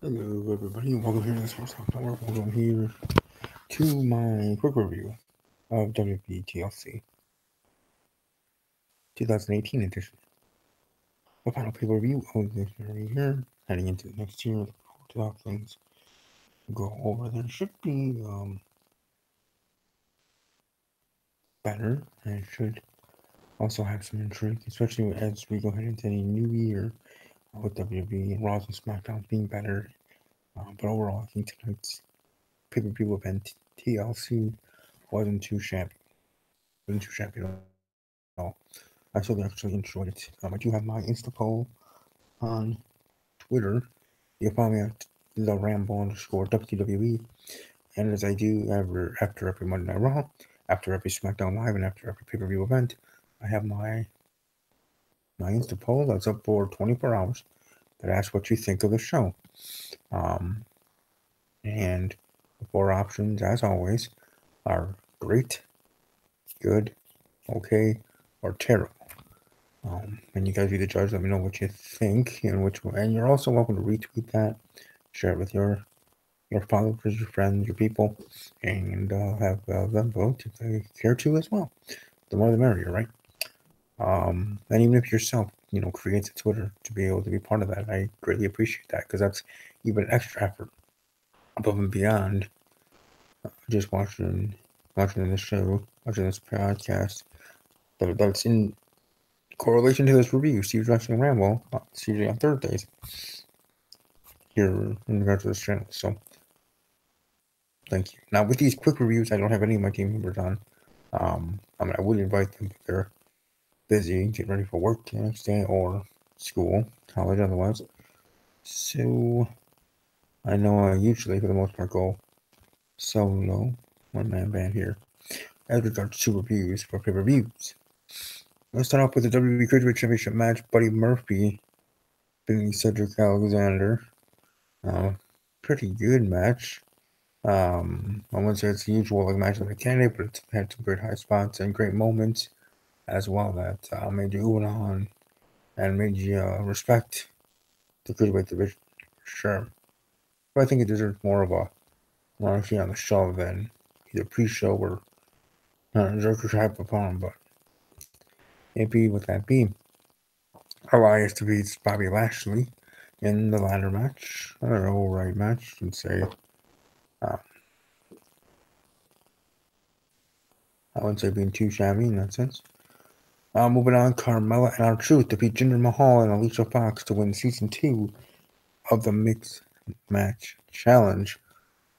Hello everybody, welcome here to this Sports Talk Network. Welcome here to my quick review of WWE TLC 2018 edition. The final pay-per-view of this year, heading into next year. Look forward to how things go over. There should be better, and it should also have some intrigue, especially as we go ahead into a new year with WWE and Raws and SmackDown being better. But overall, I think tonight's pay-per-view event TLC wasn't too shabby. At all. I still actually enjoyed it. I do have my Insta poll on Twitter. You can find me at the Rambo_WWE. And as I do after every Monday Night Raw, after every SmackDown Live, and after every pay-per-view event, I have my Insta poll that's up for 24 hours that asks what you think of the show. And the 4 options, as always, are great, good, okay, or terrible. And you guys be the judge. Let me know what you think and which one. And you're also welcome to retweet that, share it with your followers, your friends, your people, and have them vote if they care to as well. The more the merrier, right? And even if yourself, creates a Twitter to be able to be part of that, I greatly appreciate that because that's even extra effort above and beyond just watching this show, watching this podcast. That's in correlation to this review, Steve's Wrestling Ramble, usually on Thursdays, here in regards to this channel. So, thank you. Now, with these quick reviews, I don't have any of my team members on. I would invite them, but they're busy, getting ready for work the next day, or school, college, otherwise. So, I know I usually, for the most part, go solo, one-man band here, as regards to reviews for pay-per-views. Let's start off with the WWE Cruiserweight Championship match. Buddy Murphy beating Cedric Alexander. Pretty good match. I wouldn't say it's the usual match of a candidate, but it's had some great high spots and great moments as well that made you ooh and on and made you respect the Cruiserweight division. Sure. But I think it deserves more of a raunchy on the show than either pre-show or Zerker type of perform, but it be what that be. Elias defeats Bobby Lashley in the ladder match. Another alright match, I should say. I wouldn't say being too shabby in that sense. Moving on, Carmella and R-Truth defeat Jinder Mahal and Alicia Fox to win Season 2 of the Mixed Match Challenge.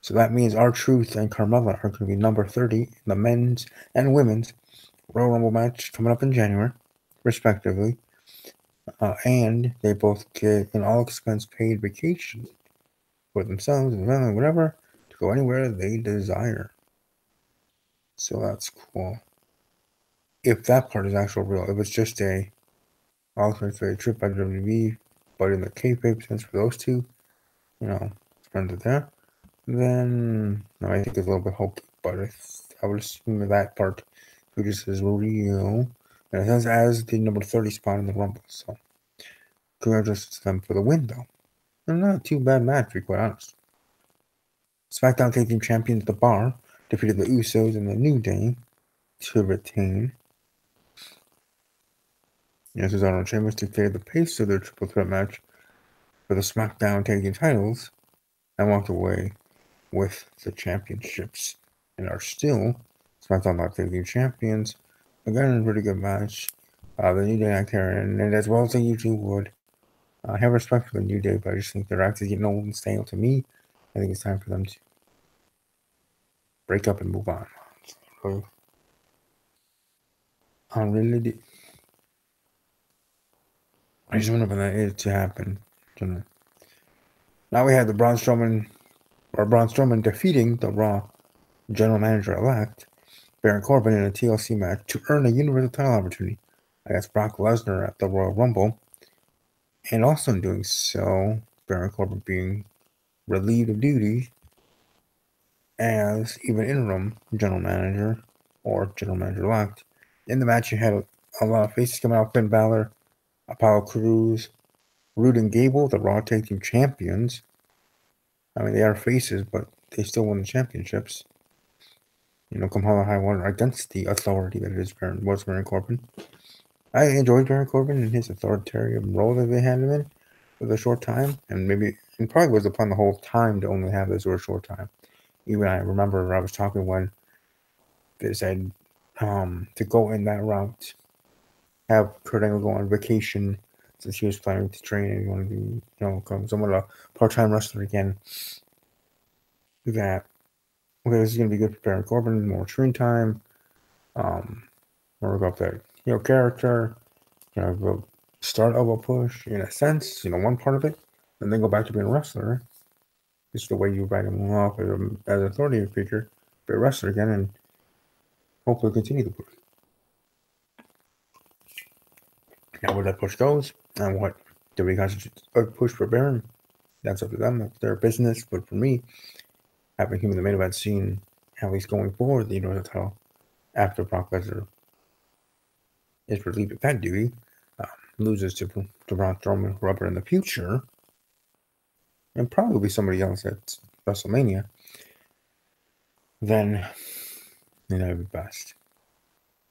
So that means R-Truth and Carmella are going to be number 30 in the men's and women's Royal Rumble match coming up in January, respectively. And they both get an all-expense paid vacation for themselves and whatever to go anywhere they desire. So that's cool. If that part is actual real, if it's just a all-expense trip by WWE, but in the kayfabe sense for those two, friends are there, then I think it's a little bit hokey. But I would assume that part just is real, and it says as the number 30 spot in the Rumble. So congratulations to them for the win, though. And not too bad match, to be quite honest. SmackDown Tag Team Champions The Bar defeated the Usos and the New Day to retain. Cesaro and Sheamus dictated the pace of their triple threat match for the SmackDown Tag Team titles and walked away with the championships and are still SmackDown Live Tag Team Champions. Again, a pretty good match. The New Day act here, and as well as they usually would. I have respect for the New Day, but I just think their act is getting old and stale to me. I think it's time for them to break up and move on. So, I really do. I just wonder when that is to happen. Now we have the Braun Strowman defeating the Raw General Manager-elect, Baron Corbin, in a TLC match to earn a Universal title opportunity against Brock Lesnar at the Royal Rumble. And also in doing so, Baron Corbin being relieved of duty as even interim General Manager or General Manager-elect. In the match, you had a lot of faces coming out: Finn Balor, Apollo Crews, Roode and Gable, the Raw Tag Team Champions, I mean, they are faces, but they still won the championships. You know, come hell or high water against the authority that was Baron Corbin. I enjoyed Baron Corbin and his authoritarian role that they had him in for the short time, and probably was upon the whole time to only have this for a short time. Even I remember I was talking when they said to go in that route, have Kurt Angle go on vacation since he was planning to train and he wanted to be, become somewhat a part-time wrestler again. That okay, this is gonna be good for Baron Corbin, more screen time, more of that character, the start of a push in a sense, one part of it, and then go back to being a wrestler. It's the way you write him off as an authority figure, be a wrestler again, and hopefully continue the push. Now, where that push goes and what WWE constitutes a push for Baron, that's up to them. That's their business. But for me, having him in the main event scene, at least going forward, the Universal title after Brock Lesnar is relieved of that duty, loses to Braun Strowman, whoever in the future, and probably somebody else at WrestleMania, then that'd be best.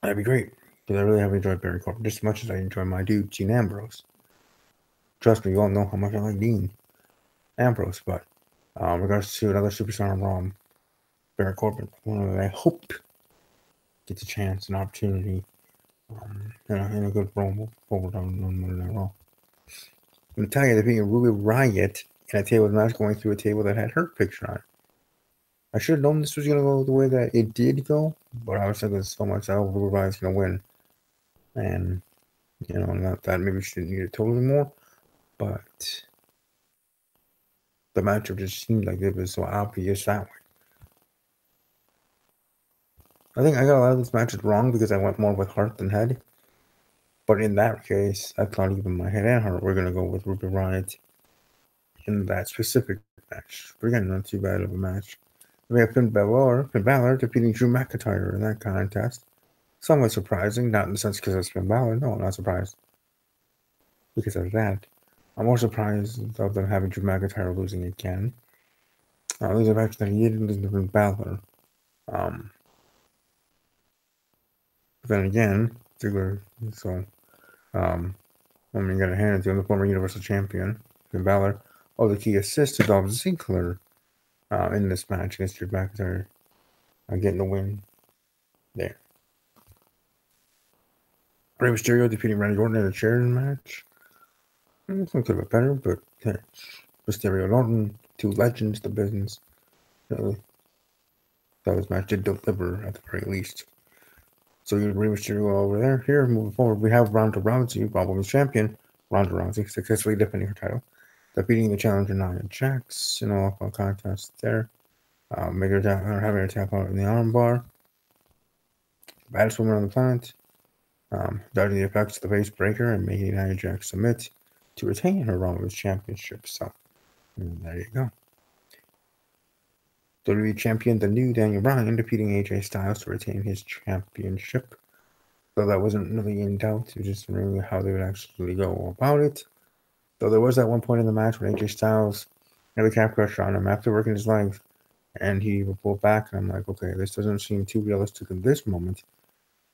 That'd be great. Because I really have enjoyed Baron Corbin just as much as I enjoy my dude, Dean Ambrose. Trust me, you all know how much I like Dean Ambrose, but in regards to another superstar on Raw, Baron Corbin, one that I hope gets a chance, an opportunity, in a good role forward on Monday Night Raw. I'm telling you, they're being Ruby Riott in a table match going through a table that had her picture on it. I should have known this was going to go the way that it did go, but I was thinking so much that Ruby Riott's going to win. And, not that maybe she didn't need it totally more, but the matchup just seemed like it was so obvious that way. I think I got a lot of these matches wrong because I went more with heart than head. But in that case, I thought even my head and heart were going to go with Ruby Riott in that specific match. But again, not too bad of a match. We have Finn Balor defeating Drew McIntyre in that contest. Somewhat surprising, not in the sense because it's Finn Balor. No, I'm not surprised because of that. I'm more surprised of them having Drew McIntyre losing again. Losing back that he did lose to Finn Balor. But then again, Ziggler, so when we got a hand to the former Universal Champion, Finn Balor, the key assist to Dolph Ziggler in this match against Drew McIntyre, getting the win there. Rey Mysterio defeating Randy Orton in a chair match. It's a little bit better, but Mysterio and Orton, two legends of the business. That this match did deliver at the very least. So you Rey Mysterio over there. Here, moving forward, we have Ronda Rousey, Raw Women's Champion. Ronda Rousey successfully defending her title, defeating the challenger Nia Jax in a local contest there. Having her tap out in the armbar. Baddest woman on the planet. Dodging the effects of the face breaker and making Nia Jax submit to retain her Raw Women's Championship. So, there you go. WWE Champion, the new Daniel Bryan, defeating AJ Styles to retain his championship. Though that wasn't really in doubt, it was just really how they would actually go about it. Though there was that one point in the match when AJ Styles had a calf crusher on him after working his legs, and he would pull back, and I'm like, okay, this doesn't seem too realistic in this moment.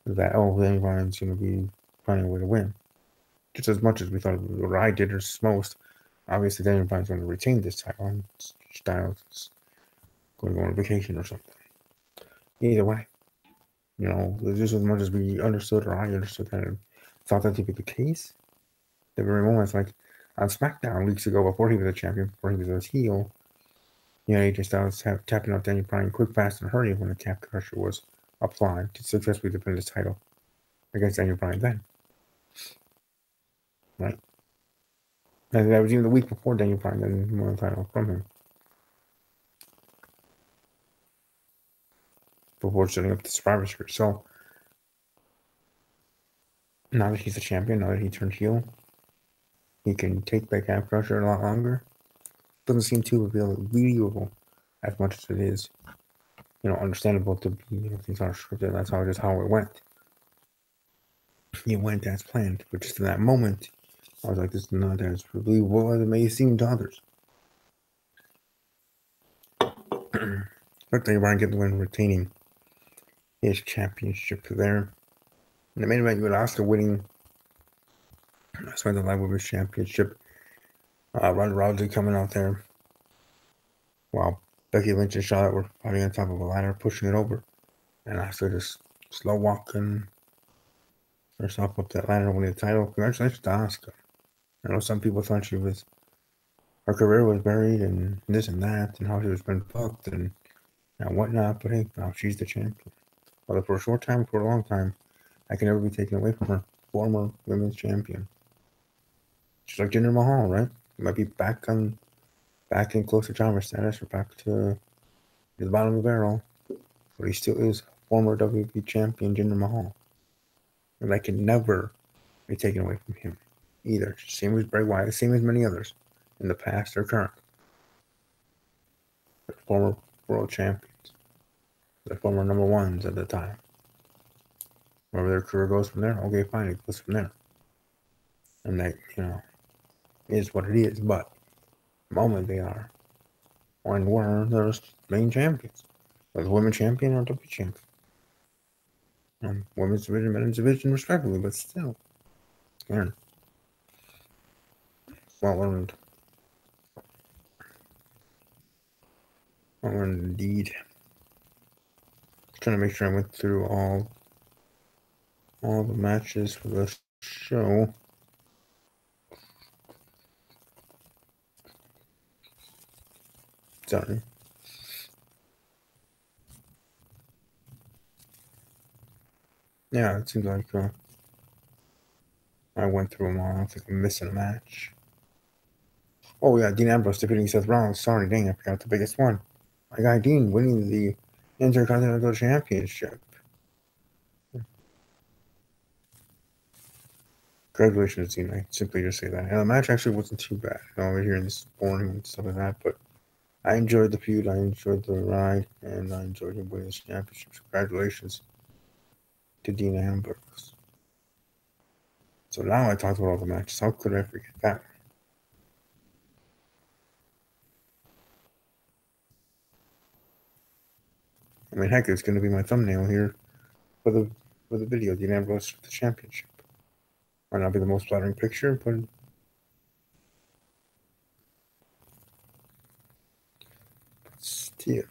That Daniel Bryan's going to be finding a way to win. Just as much as we thought, or I did, or most, obviously Daniel Bryan's going to retain this title, and Styles is going to go on vacation or something. Either way, just as much as we understood, or I understood that and thought that to be the case, the very moments like on SmackDown weeks ago, before he was a champion, before he was a heel, AJ Styles tapping out Daniel Bryan quick, fast, and hurry when the calf crusher was applied to successfully defend his title against Daniel Bryan then. Right? And that was even the week before Daniel Bryan then won the title from him. Before setting up the Survivor Series. So, now that he's a champion, now that he turned heel, he can take that calf crusher a lot longer. Doesn't seem too believable as much as it is, understandable to be, things aren't scripted. That's just how it went. It went as planned, but just in that moment, I was like, this is not as believable as it may seem to others. Looked like Braun get the win, retaining his championship there. In the main event, you had Asuka winning SmackDown Live Women's Championship. Ronda Rousey coming out there while Becky Lynch and Charlotte were fighting on top of a ladder, pushing it over. And Asuka just slow walking herself up that ladder, winning the title. Congratulations to Asuka. I know some people thought her career was buried and this and that, and how she was been fucked and whatnot, but hey, now she's the champion. Whether for a short time, for a long time, I can never be taken away from her. Former women's champion. Just like Jinder Mahal, right? He might be back in close to genre status or back to the bottom of the barrel, but he still is former WWE champion Jinder Mahal. And I can never be taken away from him either. Same as Bray Wyatt, same as many others in the past or current. They're former world champions. They're former number ones at the time. Wherever their career goes from there, okay, fine, it goes from there. And that, is what it is. But the moment they are, or were, they're main champions. Whether women's champion or WWE champion. Women's division, men's division, respectively, but still. Yeah. Well earned. Well earned indeed. Trying to make sure I went through all the matches for the show. Sorry. Yeah, it seems like I went through them all. I don't think I'm missing a match. Oh yeah, Dean Ambrose defeating Seth Rollins. Sorry, dang, I forgot the biggest one. My guy Dean winning the Intercontinental Championship. Congratulations, Dean. I simply just say that. And the match actually wasn't too bad. Over here, this is boring and stuff like that, but I enjoyed the feud, I enjoyed the ride, and I enjoyed him winning his championship. Congratulations to Dean Ambrose. So now I talked about all the matches. How could I forget that? I mean, heck, it's going to be my thumbnail here for the video. Dean Ambrose with the championship. Might not be the most flattering picture, but still.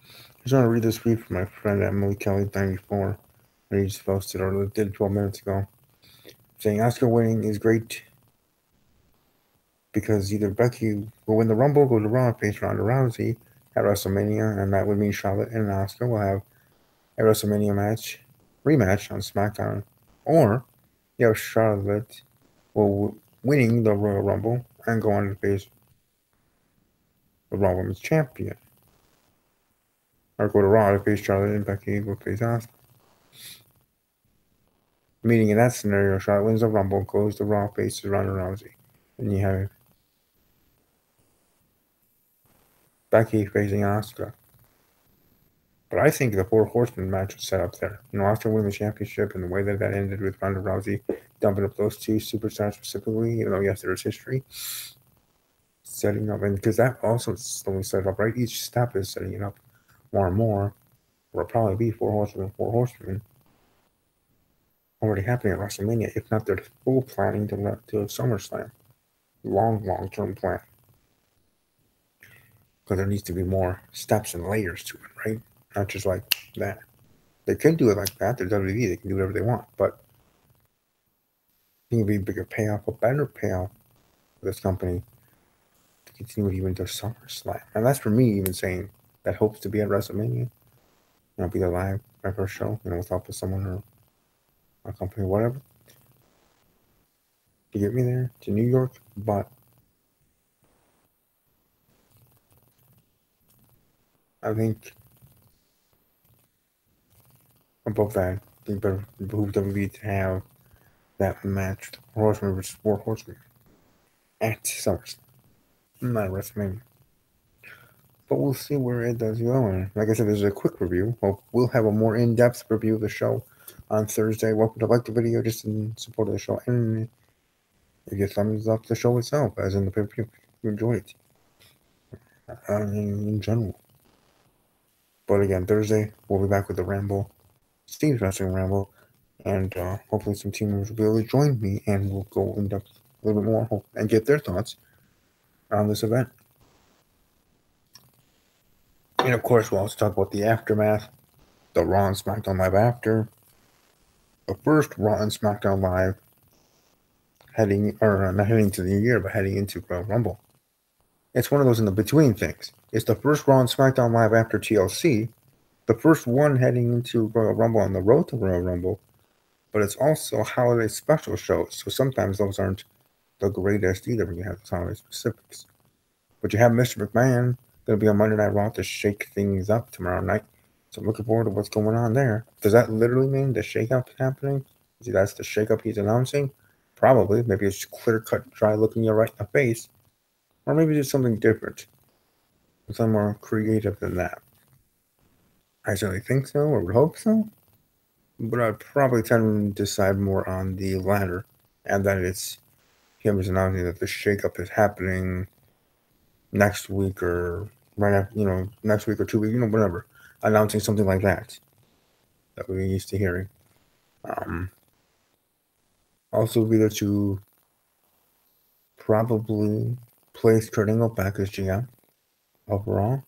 I just want to read this tweet from my friend Emily Kelly94. And he just posted or did 12 minutes ago. Saying Asuka winning is great because either Becky will win the Rumble, go to Raw, face Ronda Rousey at WrestleMania, and that would mean Charlotte and Asuka will have a WrestleMania rematch on SmackDown, or you have Charlotte will winning the Royal Rumble and go on to face the Raw Women's Champion, or go to Raw to face Charlotte and Becky will face Asuka. Meaning in that scenario, Charlotte wins the Rumble, goes to Raw, faces Ronda Rousey, and you have Becky facing Asuka. But I think the Four Horsemen match was set up there. Asuka winning the championship and the way that ended with Ronda Rousey dumping up those two superstars specifically, even though, yes, there is history. Setting up, and because that also slowly set up, right? Each step is setting it up more and more. Will probably be Four Horsemen already happening at WrestleMania, if not their full planning to SummerSlam. Long-term plan. Because there needs to be more steps and layers to it, right? Not just like that. They could do it like that. They're WWE. They can do whatever they want. But I think it'd be a bigger payoff, a better payoff for this company to continue even to SummerSlam. And that's for me even saying that hopes to be at WrestleMania. Be the live, my first show, with help with someone or a company or whatever. To get me there to New York. But I think above that, I think better behoove WWE to have that match, Four Horsemen versus Four Horsemen, at SummerSlam, not WrestleMania. But we'll see where it does go. And like I said, this is a quick review. We'll have a more in-depth review of the show on Thursday. Welcome to like the video just in support of the show, and if you thumbs up the show itself, as in the pay-per-view. you enjoy it. In general. But again, Thursday, we'll be back with the Ramble, Steve's Wrestling Ramble, and hopefully some team members will be able to join me, and we'll go in depth a little bit more and get their thoughts on this event. And of course, we'll also talk about the aftermath, the Raw and SmackDown Live after, the first Raw and SmackDown Live not heading to the new year, but heading into Royal Rumble. It's one of those in the between things. It's the first Raw and SmackDown Live after TLC, the first one heading into Royal Rumble on the road to Royal Rumble, but it's also holiday special shows, so sometimes those aren't the greatest either when you have those holiday specifics. But you have Mr. McMahon going to be on Monday Night Raw to shake things up tomorrow night, so I'm looking forward to what's going on there. Does that literally mean the shake-up is happening? Is that's the shake-up he's announcing? Probably. Maybe it's clear-cut, dry looking you right in the face. Or maybe it's something different. Something more creative than that. I certainly think so, or would hope so. But I'd probably tend to decide more on the latter. And that it's him just announcing that the shakeup is happening next week or right after, next week or 2 weeks, whatever. Announcing something like that we're used to hearing. Also be there to probably place Kurt Angle back as GM overall.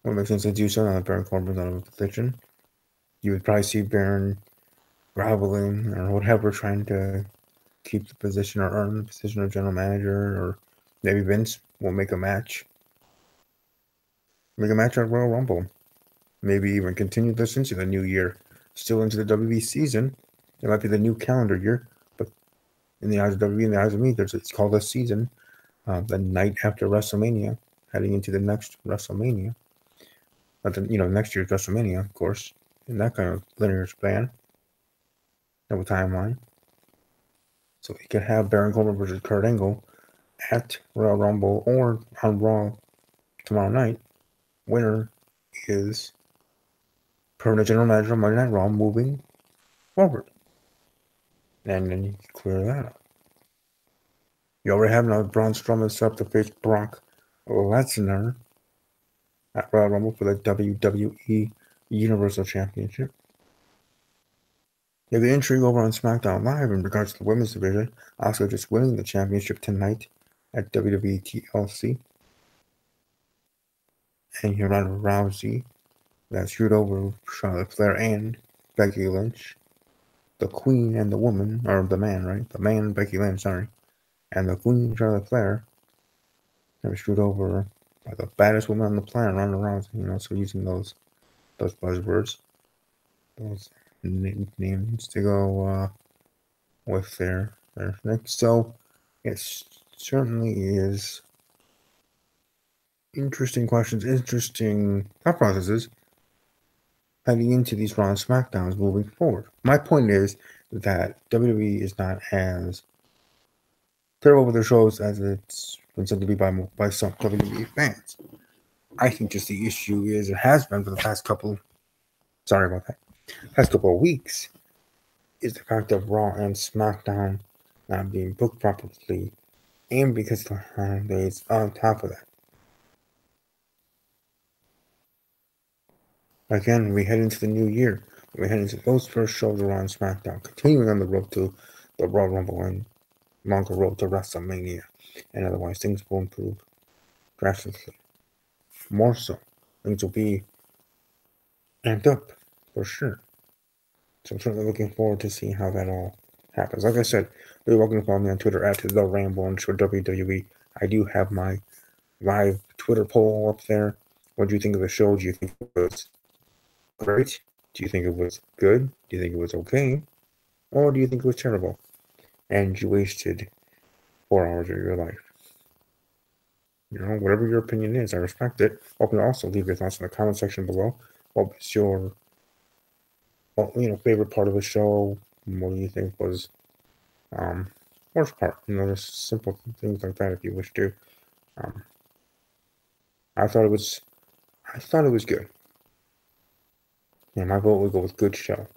Well, it makes sense to do so now that Baron Corbin's out of the position. You would probably see Baron groveling or whatever, trying to keep the position or earn the position of general manager, or maybe Vince will make a match. Make a match at Royal Rumble. Maybe even continue this into the new year, still into the WWE season. It might be the new calendar year, but in the eyes of WWE, in the eyes of me, it's called a season. The night after WrestleMania, heading into the next WrestleMania. Next year's WrestleMania, of course, in that kind of linear span of a timeline. So we could have Baron Corbin versus Kurt Angle at Royal Rumble or on Raw tomorrow night. Winner is permanent general manager of Monday Night Raw moving forward. And then you clear that up. You already have now Braun Strowman set up to face Brock Lesnar at Royal Rumble for the WWE Universal Championship. You have the intrigue over on SmackDown Live in regards to the women's division. Asuka just winning the championship tonight at WWE TLC. And you have Ronda Rousey that screwed over Charlotte Flair and Becky Lynch. The Queen and the woman, or the man, right? The man, Becky Lynch, sorry. And the Queen, Charlotte Flair, that was screwed over by the baddest woman on the planet, Ronda Rousey. So using those buzzwords, those names to go with their next. So it certainly is interesting questions, interesting thought processes heading into these Raw and SmackDowns moving forward. My point is that WWE is not as terrible with their shows as it's been said to be by some WWE fans. I think just the issue is, it has been for the past couple of weeks, is the fact of Raw and SmackDown not being booked properly, and because the holidays on top of that. Again, we head into the new year. We head into those first shows of Raw and SmackDown, continuing on the road to the Royal Rumble and longer road to WrestleMania, and otherwise things will improve drastically. More so, things will be amped up for sure. So I'm certainly looking forward to seeing how that all happens. Like I said, you're welcome to follow me on Twitter at @TheRamble_WWE. I do have my live Twitter poll up there. What do you think of the show? Do you think it was great? Do you think it was good? Do you think it was okay? Or do you think it was terrible? And you wasted 4 hours of your life. Whatever your opinion is, I respect it. You can also leave your thoughts in the comment section below. What was your favorite part of the show? What do you think was worst part? Just simple things like that if you wish to. I thought it was good. My vote would go with good show.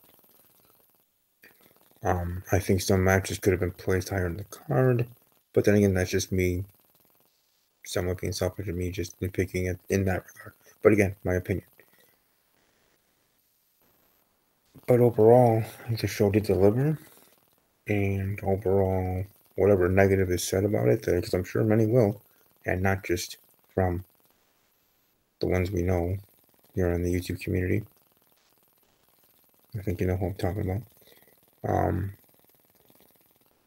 I think some matches could have been placed higher in the card. But then again, that's just me somewhat being selfish and me just nitpicking it in that regard. But again, my opinion. But overall, the show did deliver. And overall, whatever negative is said about it, because I'm sure many will, and not just from the ones we know here in the YouTube community. I think you know who I'm talking about.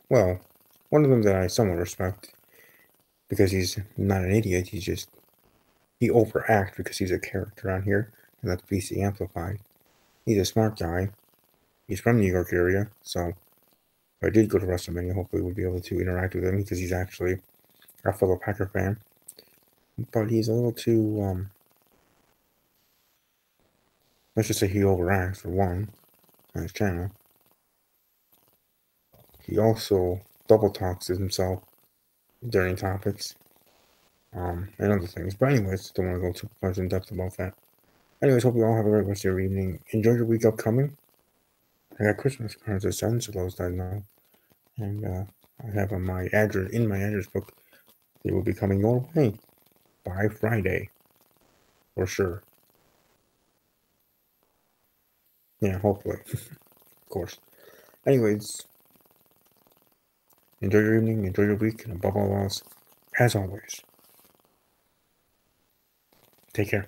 Well, one of them that I somewhat respect, because he's not an idiot, he overacts because he's a character on here, and that's BC Amplified. He's a smart guy. He's from the New York area, so if I did go to WrestleMania, hopefully we'll be able to interact with him, because he's actually a fellow Packer fan. But he's a little too, let's just say he overacts, for one, on his channel. He also double talks to himself during topics, and other things. But anyways, don't want to go too much in depth about that. Anyways, hope you all have a great rest of your evening. Enjoy your week upcoming. I got Christmas cards to send to those that know. And I have on my address, in my address book, they will be coming your way by Friday. For sure. Yeah, hopefully. Of course. Anyways, enjoy your evening, enjoy your week, and above all else, as always, take care.